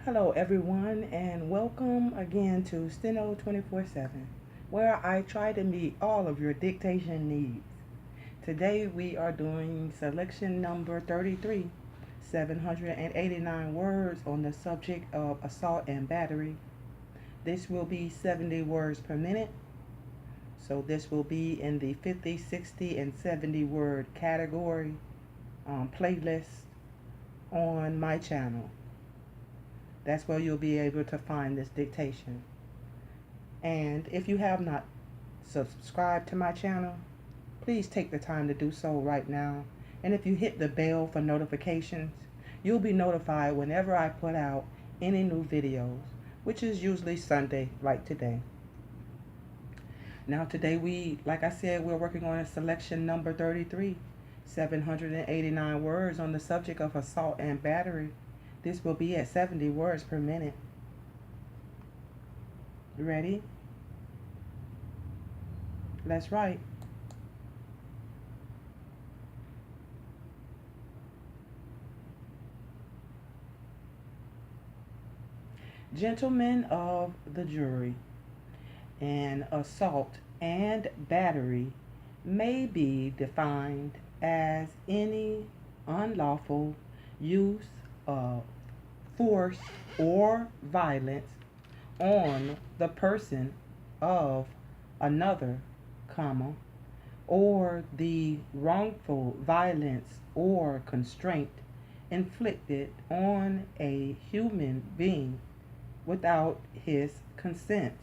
Hello, everyone, and welcome again to STENO 24/7, where I try to meet all of your dictation needs. Today we are doing selection number 33, 789 words on the subject of assault and battery. This will be 70 words per minute, so this will be in the 50, 60, and 70 word category playlist on my channel. That's where you'll be able to find this dictation. And if you have not subscribed to my channel, please take the time to do so right now. And if you hit the bell for notifications, you'll be notified whenever I put out any new videos, which is usually Sunday, like today. Now today like I said, we're working on a selection number 33, 789 words on the subject of assault and battery. This will be at 70 words per minute. Ready? Let's write. Gentlemen of the jury, an assault and battery may be defined as any unlawful use of force or violence on the person of another, comma, or the wrongful violence or constraint inflicted on a human being without his consent.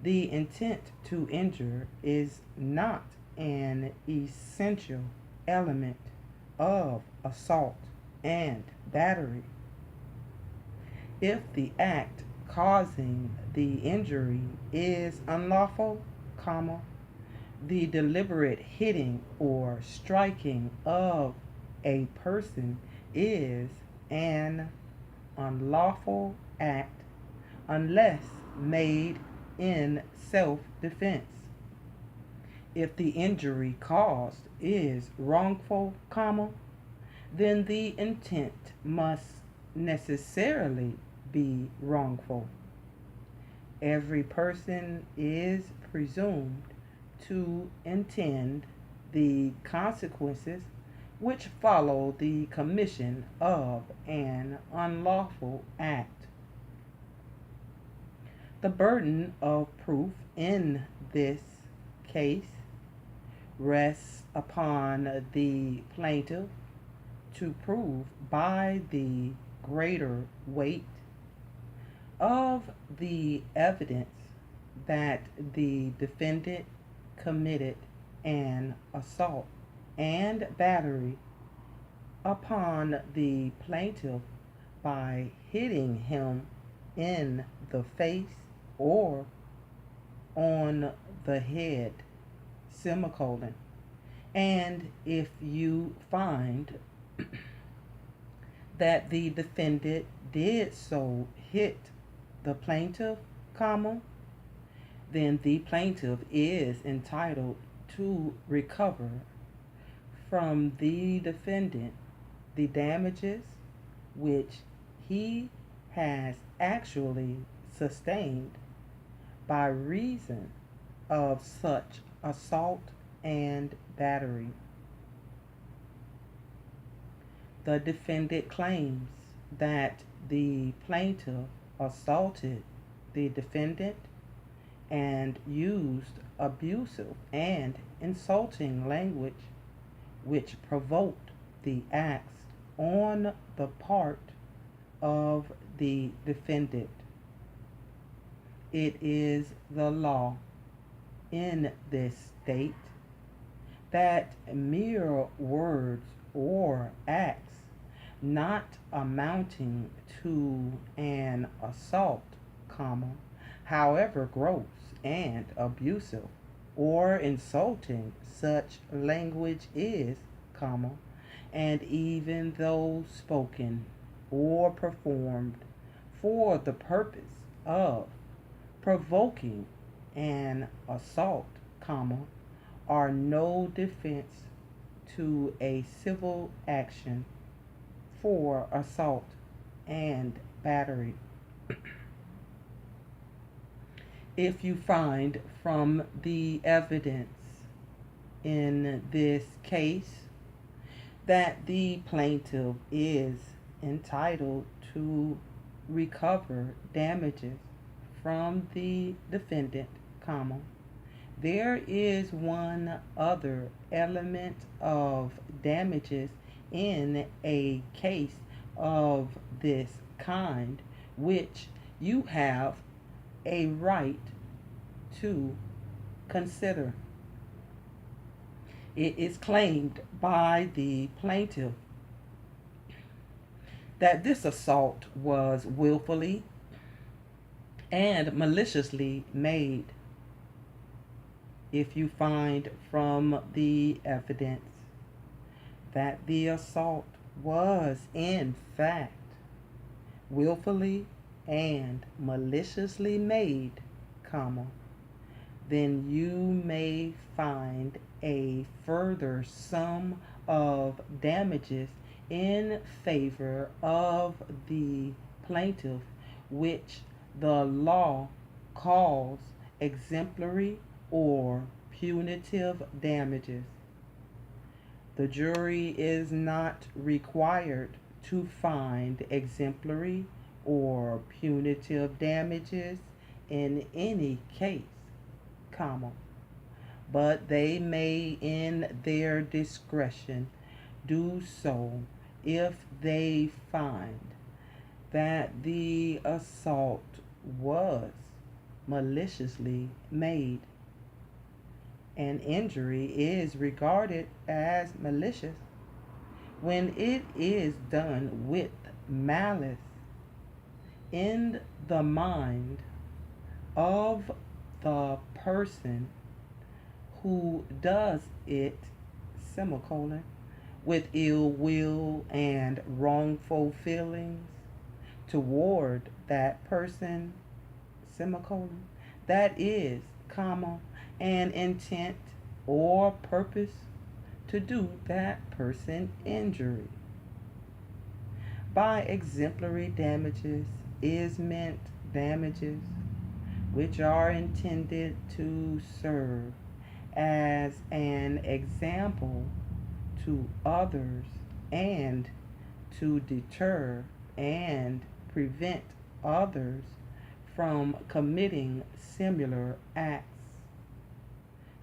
The intent to injure is not an essential element of assault and battery. If the act causing the injury is unlawful, comma, the deliberate hitting or striking of a person is an unlawful act unless made in self-defense. If the injury caused is wrongful, comma, then the intent must necessarily be wrongful. Every person is presumed to intend the consequences which follow the commission of an unlawful act. The burden of proof in this case rests upon the plaintiff to prove by the greater weight of the evidence that the defendant committed an assault and battery upon the plaintiff by hitting him in the face or on the head, semicolon. And if you find that the defendant did so hit the plaintiff, comma, then the plaintiff is entitled to recover from the defendant the damages which he has actually sustained by reason of such assault and battery. The defendant claims that the plaintiff assaulted the defendant and used abusive and insulting language which provoked the acts on the part of the defendant. It is the law in this state that mere words or acts not amounting to an assault, comma, however gross and abusive or insulting such language is, comma, and even though spoken or performed for the purpose of provoking an assault, comma, are no defense to a civil action for assault, and battery. If you find from the evidence in this case that the plaintiff is entitled to recover damages from the defendant, comma, there is one other element of damages in a case of this kind which you have a right to consider. It is claimed by the plaintiff that this assault was willfully and maliciously made. If you find from the evidence that the assault was in fact willfully and maliciously made, comma, then you may find a further sum of damages in favor of the plaintiff, which the law calls exemplary or punitive damages. The jury is not required to find exemplary or punitive damages in any case, comma, but they may in their discretion do so if they find that the assault was maliciously made. An injury is regarded as malicious when it is done with malice in the mind of the person who does it, semicolon, with ill will and wrongful feelings toward that person, semicolon, that is, comma, an intent or purpose to do that person injury. By exemplary damages is meant damages which are intended to serve as an example to others and to deter and prevent others from committing similar acts.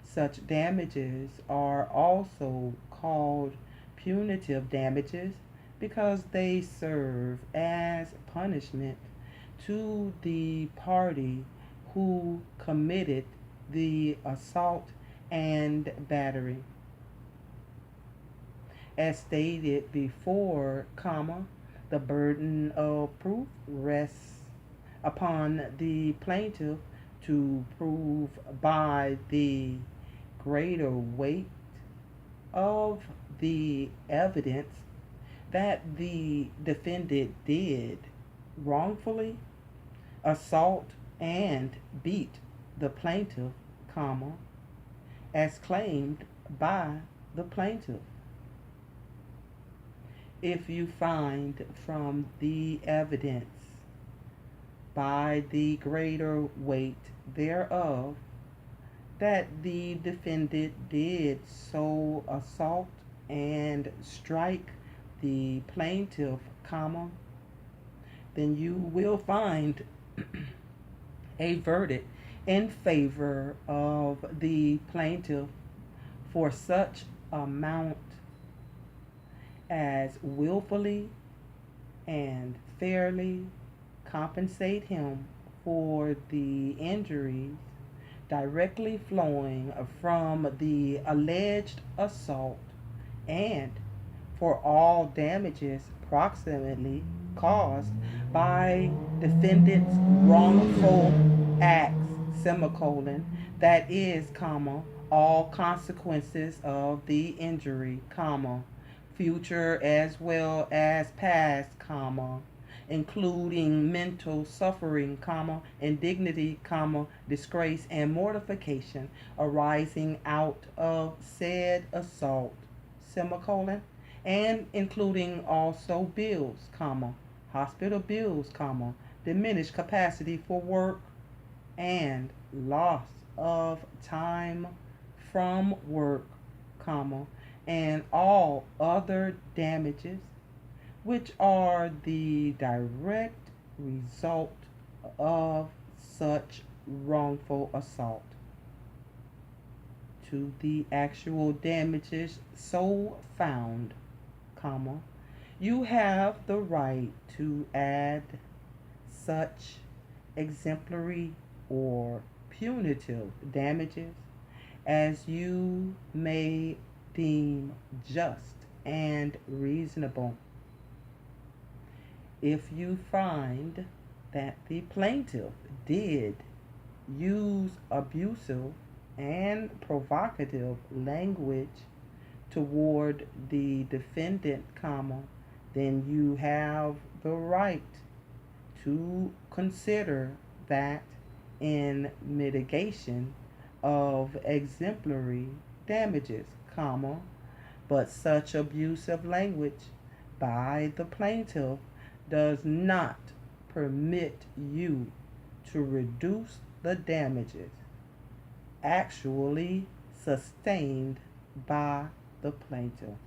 Such damages are also called punitive damages because they serve as punishment to the party who committed the assault and battery. As stated before, comma, the burden of proof rests upon the plaintiff to prove by the greater weight of the evidence that the defendant did wrongfully assault and beat the plaintiff, comma, as claimed by the plaintiff. If you find from the evidence by the greater weight thereof that the defendant did so assault and strike the plaintiff, comma, then you will find a verdict in favor of the plaintiff for such amount as willfully and fairly compensate him for the injuries directly flowing from the alleged assault and for all damages proximately caused by defendant's wrongful acts, semicolon, that is, comma, all consequences of the injury, comma, future as well as past, comma, including mental suffering, comma, indignity, comma, disgrace and mortification arising out of said assault, semicolon, and including also bills, comma, hospital bills, comma, diminished capacity for work, and loss of time from work, comma, and all other damages which are the direct result of such wrongful assault. To the actual damages so found, comma, you have the right to add such exemplary or punitive damages as you may deem just and reasonable. If you find that the plaintiff did use abusive and provocative language toward the defendant, comma, then you have the right to consider that in mitigation of exemplary damages, comma, but such abusive language by the plaintiff does not permit you to reduce the damages actually sustained by the plaintiff.